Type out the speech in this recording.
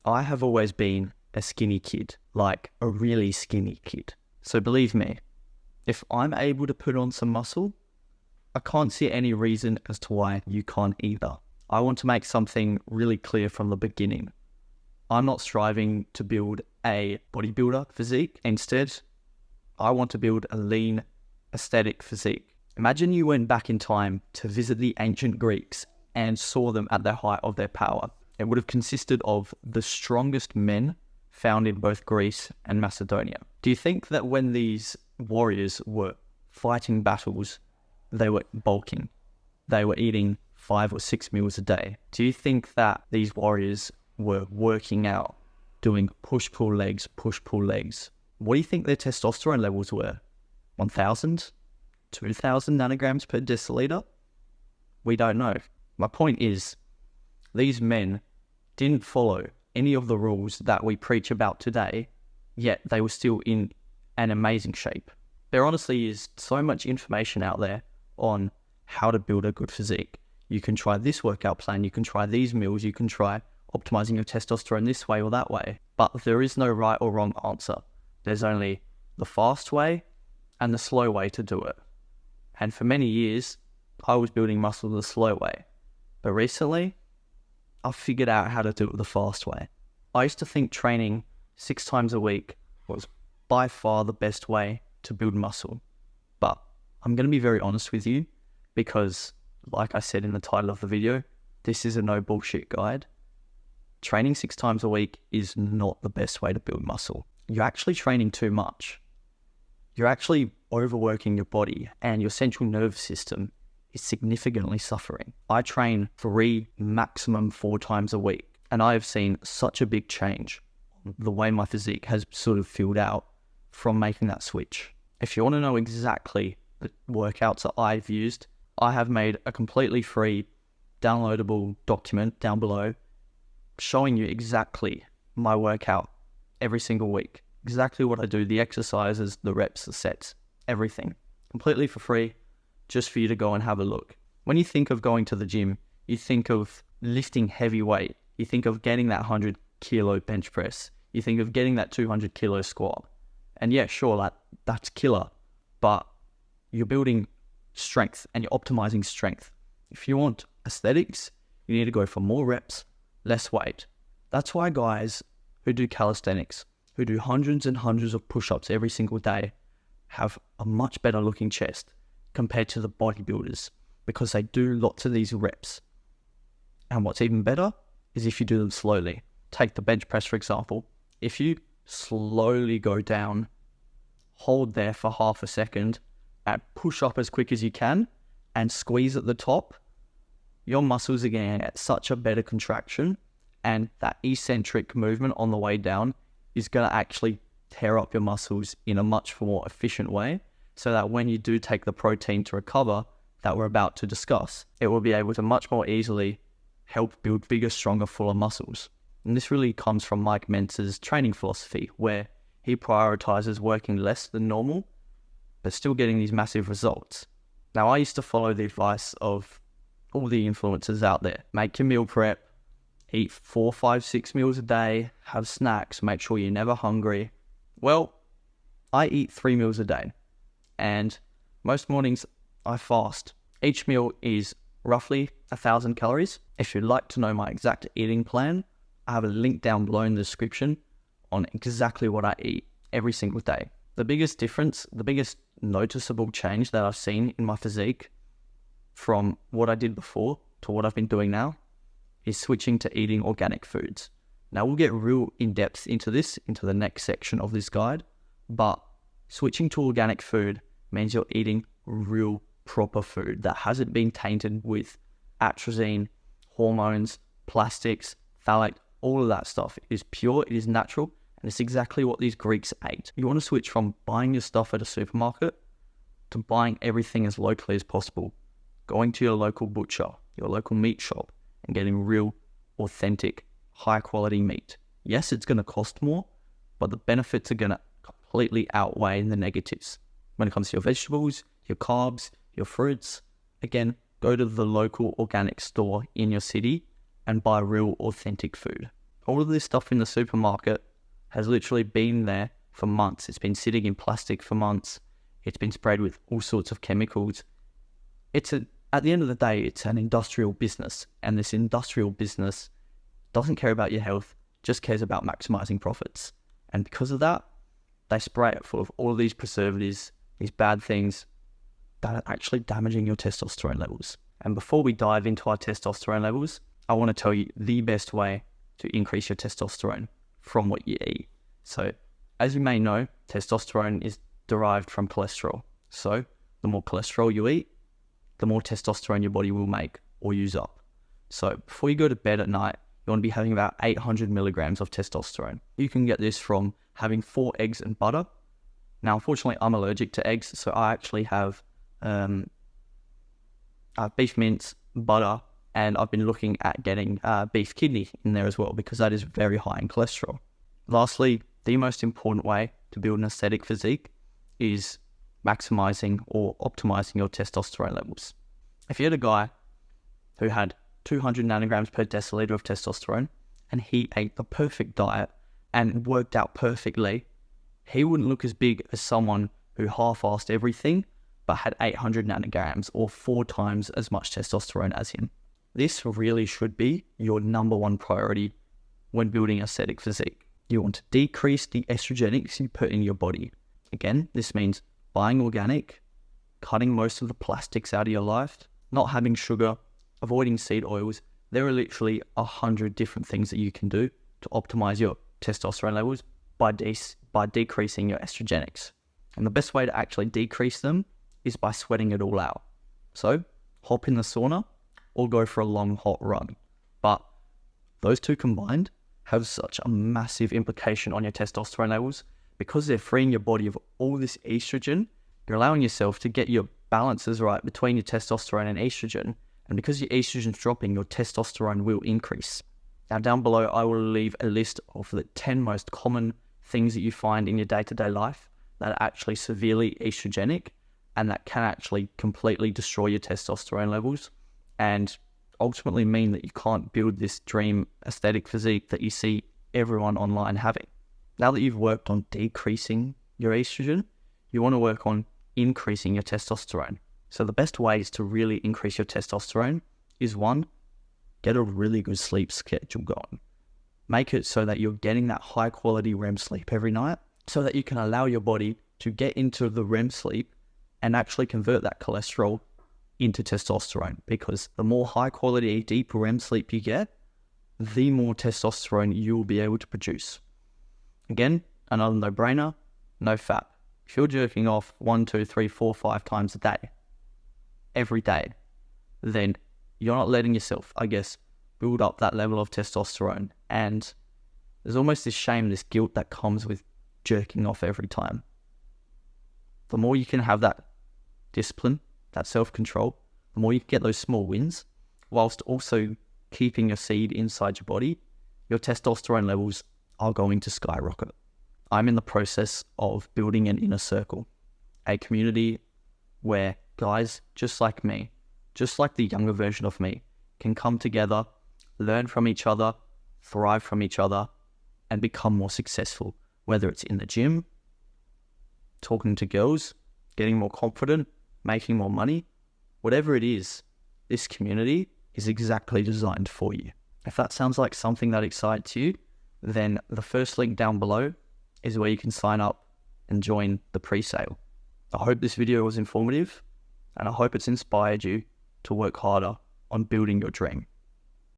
I have always been a skinny kid, like a really skinny kid. So believe me, if I'm able to put on some muscle, I can't see any reason as to why you can't either. I want to make something really clear from the beginning. I'm not striving to build a bodybuilder physique. Instead, I want to build a lean, aesthetic physique. Imagine you went back in time to visit the ancient Greeks and saw them at the height of their power. It would have consisted of the strongest men found in both Greece and Macedonia. Do you think that when these warriors were fighting battles, they were bulking? They were eating 5 or 6 meals a day. Do you think that these warriors were working out, doing push-pull legs, push-pull legs? What do you think their testosterone levels were? 1,000? 2,000 nanograms per deciliter? We don't know. My point is, these men didn't follow any of the rules that we preach about today, yet they were still in an amazing shape. There honestly is so much information out there on how to build a good physique. You can try this workout plan, you can try these meals, you can try optimizing your testosterone this way or that way, but there is no right or wrong answer. There's only the fast way and the slow way to do it. And for many years, I was building muscle the slow way. But recently, I've figured out how to do it the fast way. I used to think training 6 times a week was by far the best way to build muscle. But I'm going to be very honest with you, because like I said in the title of the video, this is a no bullshit guide. Training 6 times a week is not the best way to build muscle. You're actually training too much. You're actually overworking your body, and your central nervous system is significantly suffering. I train 3, maximum 4 times a week, and I have seen such a big change on the way my physique has sort of filled out from making that switch. If you want to know exactly the workouts that I've used, I have made a completely free downloadable document down below showing you exactly my workout every single week, exactly what I do, the exercises, the reps, the sets, everything, completely for free, just for you to go and have a look. When you think of going to the gym, you think of lifting heavy weight, you think of getting that 100 kilo bench press, you think of getting that 200 kilo squat. And yeah, sure, that's killer, but you're building strength and you're optimizing strength. If you want aesthetics, you need to go for more reps, less weight. That's why guys who do calisthenics, who do hundreds and hundreds of push-ups every single day, have a much better looking chest compared to the bodybuilders, because they do lots of these reps. And what's even better is if you do them slowly. Take the bench press, for example. If you slowly go down, hold there for half a second, and push up as quick as you can, and squeeze at the top, your muscles are going to get such a better contraction, and that eccentric movement on the way down is going to actually tear up your muscles in a much more efficient way, so that when you do take the protein to recover that we're about to discuss, it will be able to much more easily help build bigger, stronger, fuller muscles. And this really comes from Mike Mentz's training philosophy, where he prioritizes working less than normal, but still getting these massive results. Now, I used to follow the advice of all the influencers out there. Make your meal prep, eat 4, 5, 6 meals a day, have snacks, make sure you're never hungry. Well, I eat 3 meals a day, and most mornings I fast. Each meal is roughly 1,000 calories. If you'd like to know my exact eating plan, I have a link down below in the description on exactly what I eat every single day. The biggest difference, the biggest noticeable change that I've seen in my physique from what I did before to what I've been doing now is switching to eating organic foods. Now, we'll get real in-depth into this, into the next section of this guide, but switching to organic food means you're eating real proper food that hasn't been tainted with atrazine, hormones, plastics, phthalate, all of that stuff. It is pure, it is natural, and it's exactly what these Greeks ate. You want to switch from buying your stuff at a supermarket to buying everything as locally as possible. Going to your local butcher, your local meat shop, and getting real, authentic, high quality meat. Yes, it's going to cost more, but the benefits are going to completely outweigh the negatives. When it comes to your vegetables, your carbs, your fruits, again, go to the local organic store in your city and buy real authentic food. All of this stuff in the supermarket has literally been there for months. It's been sitting in plastic for months. It's been sprayed with all sorts of chemicals. At the end of the day, it's an industrial business, and this industrial business doesn't care about your health, just cares about maximizing profits. And because of that, they spray it full of all of these preservatives, these bad things that are actually damaging your testosterone levels. And before we dive into our testosterone levels, I want to tell you the best way to increase your testosterone from what you eat. So, as you may know, testosterone is derived from cholesterol. So, the more cholesterol you eat, the more testosterone your body will make or use up. So, before you go to bed at night, you want to be having about 800 milligrams of testosterone. You can get this from having 4 eggs and butter. Now, unfortunately, I'm allergic to eggs, so I actually have beef mince, butter, and I've been looking at getting beef kidney in there as well, because that is very high in cholesterol. Lastly, the most important way to build an aesthetic physique is maximizing or optimizing your testosterone levels. If you had a guy who had 200 nanograms per deciliter of testosterone and he ate the perfect diet and worked out perfectly, he wouldn't look as big as someone who half-assed everything but had 800 nanograms or 4 times as much testosterone as him. This really should be your number one priority when building aesthetic physique. You want to decrease the estrogenics you put in your body. Again, this means buying organic, cutting most of the plastics out of your life, not having sugar, avoiding seed oils. There are literally 100 different things that you can do to optimize your testosterone levels by decreasing your estrogenics. And the best way to actually decrease them is by sweating it all out. So, hop in the sauna or go for a long hot run. But those two combined have such a massive implication on your testosterone levels. Because they're freeing your body of all this estrogen, you're allowing yourself to get your balances right between your testosterone and estrogen. And because your estrogen's dropping, your testosterone will increase. Now, down below, I will leave a list of the 10 most common things that you find in your day-to-day life that are actually severely estrogenic and that can actually completely destroy your testosterone levels and ultimately mean that you can't build this dream aesthetic physique that you see everyone online having. Now that you've worked on decreasing your estrogen, you want to work on increasing your testosterone. So the best ways to really increase your testosterone is 1, get a really good sleep schedule going. Make it so that you're getting that high quality REM sleep every night so that you can allow your body to get into the REM sleep and actually convert that cholesterol into testosterone, because the more high quality, deep REM sleep you get, the more testosterone you will be able to produce. Again, another no-brainer, no fap. If you're jerking off 1, 2, 3, 4, 5 times a day, every day, then you're not letting yourself, I guess, build up that level of testosterone. And there's almost this shame, this guilt that comes with jerking off every time. The more you can have that discipline, that self-control, the more you can get those small wins, whilst also keeping your seed inside your body, your testosterone levels are going to skyrocket. I'm in the process of building an inner circle, a community where guys just like me, just like the younger version of me, can come together, learn from each other, thrive from each other, and become more successful, whether it's in the gym, talking to girls, getting more confident, making more money, whatever it is, this community is exactly designed for you. If that sounds like something that excites you, then the first link down below is where you can sign up and join the pre-sale. I hope this video was informative, and I hope it's inspired you to work harder on building your dream.